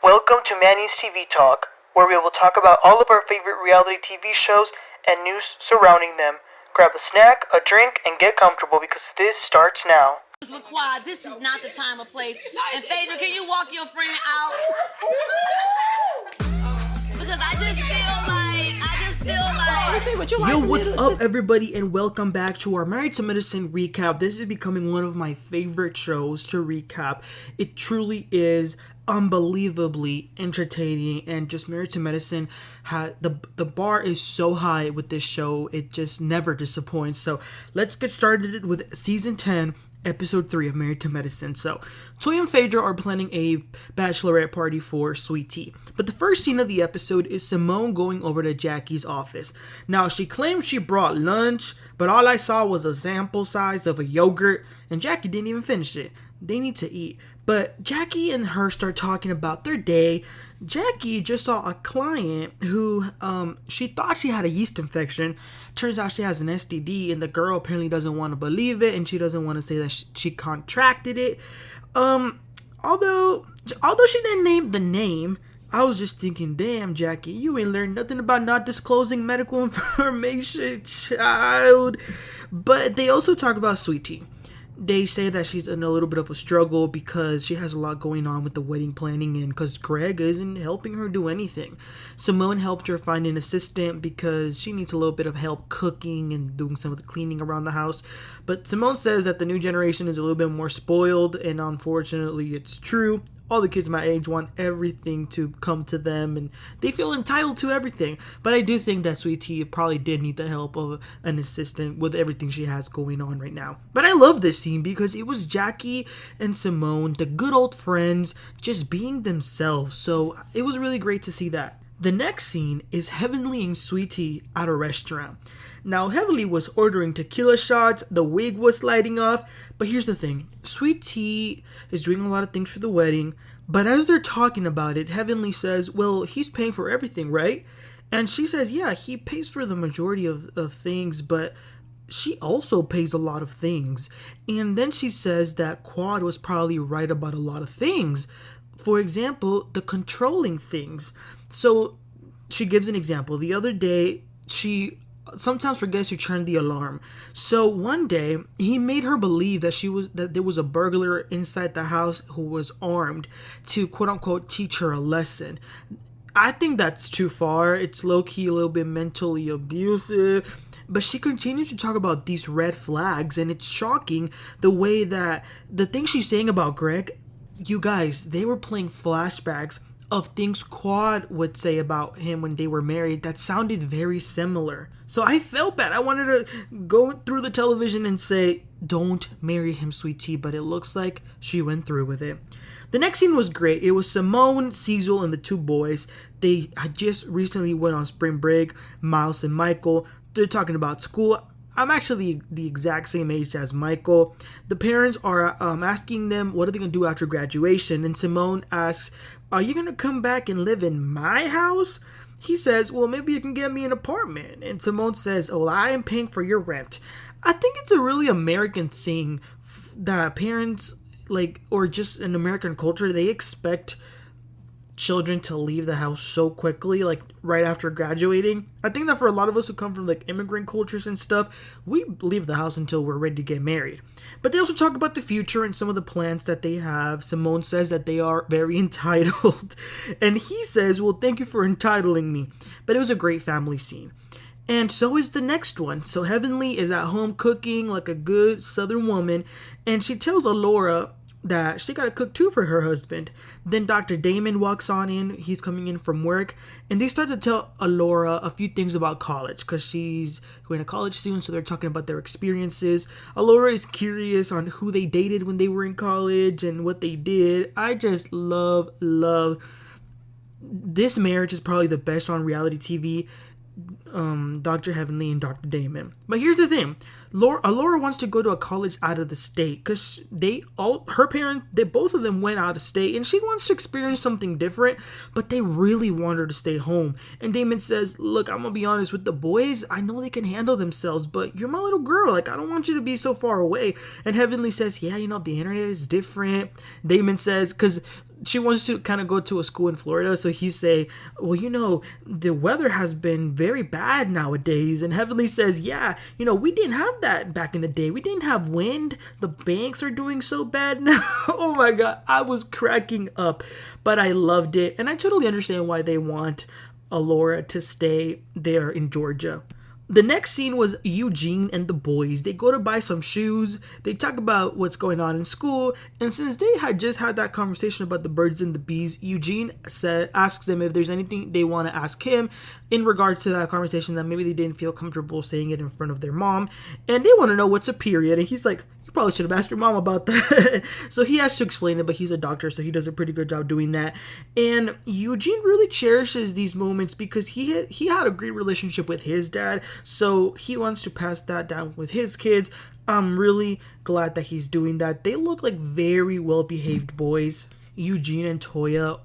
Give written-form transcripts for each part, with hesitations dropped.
Welcome to Manny's TV Talk, where we will talk about all of our favorite reality TV shows and news surrounding them. Grab a snack, a drink, and get comfortable because this starts now. Required. This is not the time or place. And Phaedra, can you walk your friend out? Because I just feel like. Yo, what's up, everybody, and welcome back to our Married to Medicine recap. This is becoming one of my favorite shows to recap. It truly is unbelievably entertaining, and just Married to Medicine the bar is so high with this show. It just never disappoints. So let's get started with season 10, episode 3 of Married to Medicine. So Toya and Phaedra are planning a bachelorette party for Sweet Tea, but the first scene of the episode is Simone going over to Jackie's office. Now, she claims she brought lunch, but all I saw was a sample size of a yogurt, and Jackie didn't even finish it. They need to eat. But Jackie and her start talking about their day. Jackie just saw a client who she thought she had a yeast infection. Turns out she has an STD, and the girl apparently doesn't want to believe it, and she doesn't want to say that she contracted it. Although she didn't name the name, I was just thinking, damn, Jackie, you ain't learned nothing about not disclosing medical information, child. But they also talk about Sweet Tea. They say that she's in a little bit of a struggle because she has a lot going on with the wedding planning, and because Greg isn't helping her do anything. Simone helped her find an assistant because she needs a little bit of help cooking and doing some of the cleaning around the house. But Simone says that the new generation is a little bit more spoiled, and unfortunately it's true. All the kids my age want everything to come to them, and they feel entitled to everything. But I do think that Sweet Tea probably did need the help of an assistant with everything she has going on right now. But I love this scene because it was Jackie and Simone, the good old friends, just being themselves. So it was really great to see that. The next scene is Heavenly and Sweet Tea at a restaurant. Now, Heavenly was ordering tequila shots, the wig was sliding off, but here's the thing. Sweet Tea is doing a lot of things for the wedding, but as they're talking about it, Heavenly says, well, he's paying for everything, right? And she says, yeah, he pays for the majority of things, but she also pays a lot of things. And then she says that Quad was probably right about a lot of things. For example, the controlling things. So she gives an example. The other day, she sometimes forgets to turn the alarm. So one day, he made her believe that there was a burglar inside the house who was armed to quote unquote teach her a lesson. I think that's too far. It's low-key a little bit mentally abusive. But she continues to talk about these red flags, and it's shocking the way that the things she's saying about Greg, you guys, they were playing flashbacks of things Quad would say about him when they were married that sounded very similar. So I felt bad. I wanted to go through the television and say, don't marry him, Sweet Tea, but it looks like she went through with it. The next scene was great. It was Simone, Cecile, and the two boys. They had just recently went on spring break. Miles and Michael, they're talking about school. I'm actually the exact same age as Michael. The parents are asking them what are they going to do after graduation. And Simone asks, are you going to come back and live in my house? He says, well, maybe you can get me an apartment. And Simone says, oh, I am paying for your rent. I think it's a really American thing that parents, or just in American culture, they expect children to leave the house so quickly, right after graduating. I think that for a lot of us who come from immigrant cultures and stuff, we leave the house until we're ready to get married. But they also talk about the future and some of the plans that they have. Simone says that they are very entitled, and he says, well, thank you for entitling me. But it was a great family scene. And so is the next one. So Heavenly is at home cooking like a good Southern woman, and she tells Alora that she got to cook too for her husband. Then Dr. Damon walks on in. He's coming in from work, and they start to tell Alora a few things about college because she's going to college soon, so they're talking about their experiences. Alora is curious on who they dated when they were in college and what they did. I just love this marriage is probably the best on reality TV. Dr. Heavenly and Dr. Damon. But here's the thing. Laura wants to go to a college out of the state because both of them went out of state, and she wants to experience something different, but they really want her to stay home. And Damon says, look, I'm gonna be honest with the boys. I know they can handle themselves, but you're my little girl. I don't want you to be so far away. And Heavenly says, yeah, the internet is different. Damon says, because she wants to kind of go to a school in Florida. So he say, well, the weather has been very bad nowadays. And Heavenly says, yeah, we didn't have that back in the day. We didn't have wind. The banks are doing so bad now. Oh my God, I was cracking up, but I loved it. And I totally understand why they want Alora to stay there in Georgia. The next scene was Eugene and the boys. They go to buy some shoes. They talk about what's going on in school. And since they had just had that conversation about the birds and the bees, Eugene asks them if there's anything they want to ask him in regards to that conversation that maybe they didn't feel comfortable saying it in front of their mom. And they want to know what's a period. And he's like, probably should have asked your mom about that. So he has to explain it, but he's a doctor, so he does a pretty good job doing that. And Eugene really cherishes these moments because he had a great relationship with his dad, so he wants to pass that down with his kids. I'm really glad that he's doing that. They look like very well-behaved boys. Eugene and Toya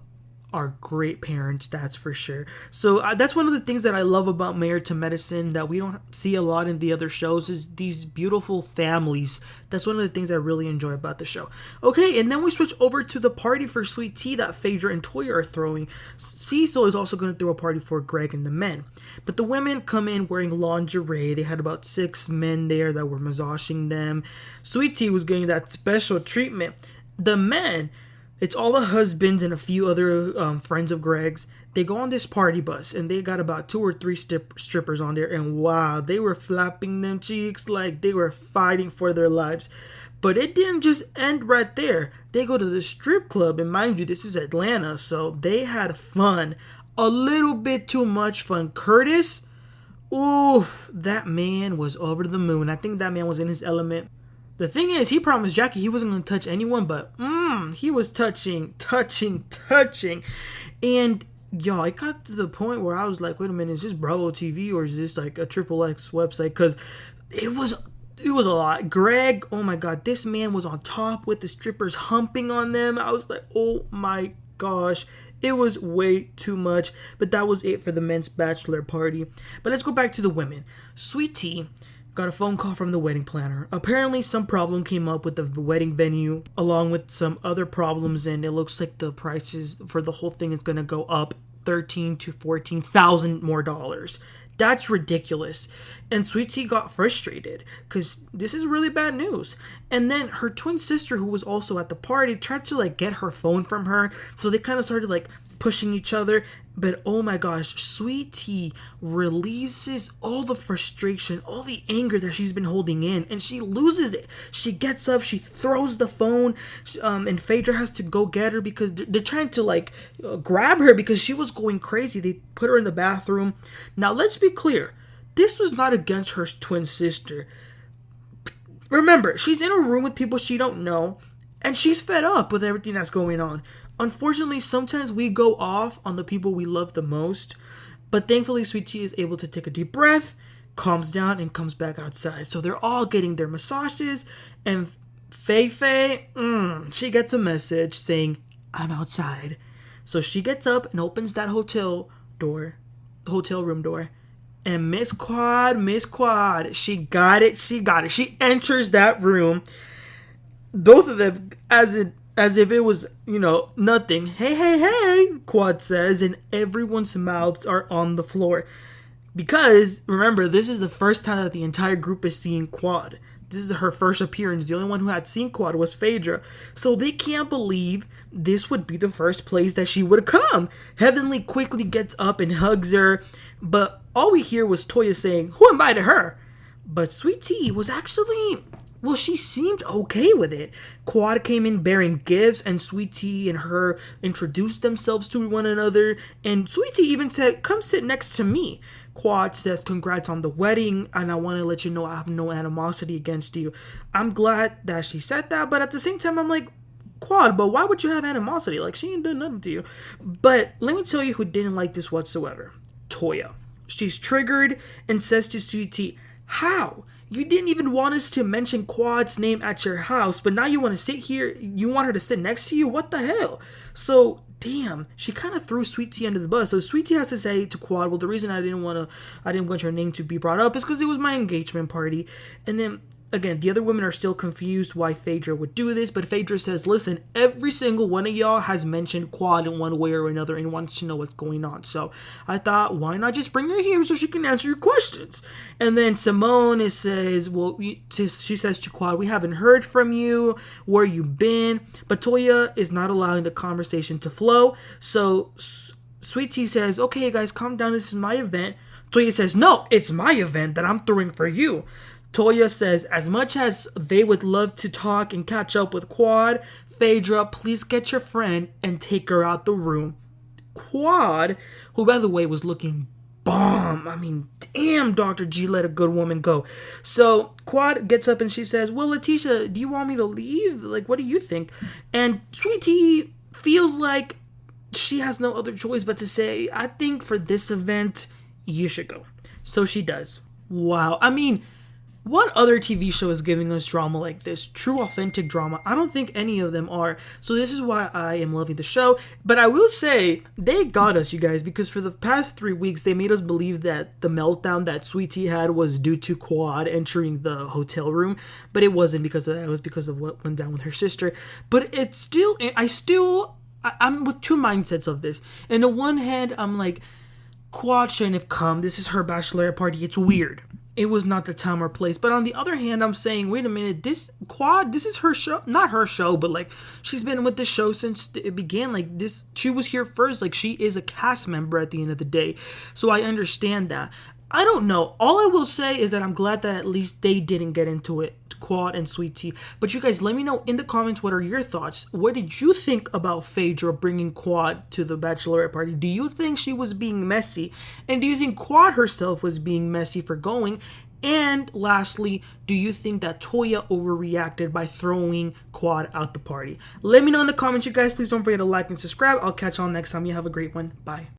are great parents, that's for sure. So that's one of the things that I love about Married to Medicine that we don't see a lot in the other shows, is these beautiful families. That's one of the things I really enjoy about the show. Okay, and then we switch over to the party for sweet tea that Phaedra and Toya are throwing. Cecile is also going to throw a party for Greg and the men. But the women come in wearing lingerie. They had about 6 men there that were massaging them. Sweet tea was getting that special treatment. The men, it's all the husbands and a few other friends of Greg's. They go on this party bus, and they got about 2 or 3 strippers on there. And wow, they were flapping them cheeks like they were fighting for their lives. But it didn't just end right there. They go to the strip club, and mind you, this is Atlanta, so they had fun. A little bit too much fun. Curtis, oof, that man was over the moon. I think that man was in his element. The thing is, he promised Jackie he wasn't going to touch anyone, but he was touching. And y'all, it got to the point where I was like, wait a minute, is this Bravo TV or is this like a XXX website? Because it was a lot. Greg, oh my God, this man was on top with the strippers humping on them. I was like, oh my gosh. It was way too much. But that was it for the men's bachelor party. But let's go back to the women. Sweet Tea got a phone call from the wedding planner. Apparently some problem came up with the wedding venue along with some other problems, and it looks like the prices for the whole thing is going to go up $13,000 to $14,000 more dollars. That's ridiculous. And Sweet Tea got frustrated because this is really bad news. And then her twin sister, who was also at the party, tried to like get her phone from her. So they kind of started like pushing each other. But oh my gosh, Sweet Tea releases all the frustration, all the anger that she's been holding in, and she loses it. She gets up, she throws the phone, and Phaedra has to go get her because they're trying to like grab her because she was going crazy. They put her in the bathroom. Now let's be clear, this was not against her twin sister. Remember, she's in a room with people she don't know, and she's fed up with everything that's going on. Unfortunately, sometimes we go off on the people we love the most, but thankfully Sweet Tea is able to take a deep breath, calms down, and comes back outside. So they're all getting their massages, and Faye, she gets a message saying, I'm outside. So she gets up and opens that hotel room door, and Miss Quad, she got it. She enters that room, both of them as if it was, nothing. Hey, Quad says, and everyone's mouths are on the floor. Because, remember, this is the first time that the entire group is seeing Quad. This is her first appearance. The only one who had seen Quad was Phaedra. So they can't believe this would be the first place that she would come. Heavenly quickly gets up and hugs her. But all we hear was Toya saying, who invited her? But Sweet Tea was actually... well, she seemed okay with it. Quad came in bearing gifts, and Sweet Tea and her introduced themselves to one another. And Sweet Tea even said, come sit next to me. Quad says, congrats on the wedding, and I want to let you know I have no animosity against you. I'm glad that she said that, but at the same time, I'm like, Quad, but why would you have animosity? Like, she ain't done nothing to you. But let me tell you who didn't like this whatsoever. Toya. She's triggered and says to Sweet Tea, how? You didn't even want us to mention Quad's name at your house, but now you want to sit here, you want her to sit next to you? What the hell? So, damn, she kind of threw Sweet Tea under the bus. So Sweet Tea has to say to Quad, well, the reason I didn't want your name to be brought up is because it was my engagement party. And then again, the other women are still confused why Phaedra would do this, but Phaedra says, listen, every single one of y'all has mentioned Quad in one way or another and wants to know what's going on. So I thought, why not just bring her here so she can answer your questions? And then Simone says, she says to Quad, we haven't heard from you, where you been? But Toya is not allowing the conversation to flow. So Sweet Tea says, okay, guys, calm down. This is my event. Toya says, no, it's my event that I'm throwing for you. Toya says, as much as they would love to talk and catch up with Quad, Phaedra, please get your friend and take her out the room. Quad, who by the way was looking bomb. I mean, damn, Dr. G let a good woman go. So Quad gets up and she says, well, Lateasha, do you want me to leave? Like, what do you think? And Sweet Tea feels like she has no other choice but to say, I think for this event, you should go. So she does. Wow. I mean, what other TV show is giving us drama like this? True, authentic drama. I don't think any of them are. So this is why I am loving the show. But I will say, they got us, you guys, because for the past 3 weeks, they made us believe that the meltdown that Sweet Tea had was due to Quad entering the hotel room. But it wasn't because of that. It was because of what went down with her sister. But it's still, I'm with two mindsets of this. On the one hand, I'm like, Quad shouldn't have come. This is her bachelorette party. It's weird. It was not the time or place. But on the other hand, I'm saying, wait a minute, this is her show. Not her show, but like, she's been with the show since it began. Like, this, she was here first. Like, she is a cast member at the end of the day. So I understand that. I don't know. All I will say is that I'm glad that at least they didn't get into it, Quad and Sweet Tea. But you guys, let me know in the comments, what are your thoughts? What did you think about Phaedra bringing Quad to the bachelorette party? Do you think she was being messy? And do you think Quad herself was being messy for going? And lastly, do you think that Toya overreacted by throwing Quad out the party? Let me know in the comments, you guys. Please don't forget to like and subscribe. I'll catch y'all next time. You have a great one. Bye.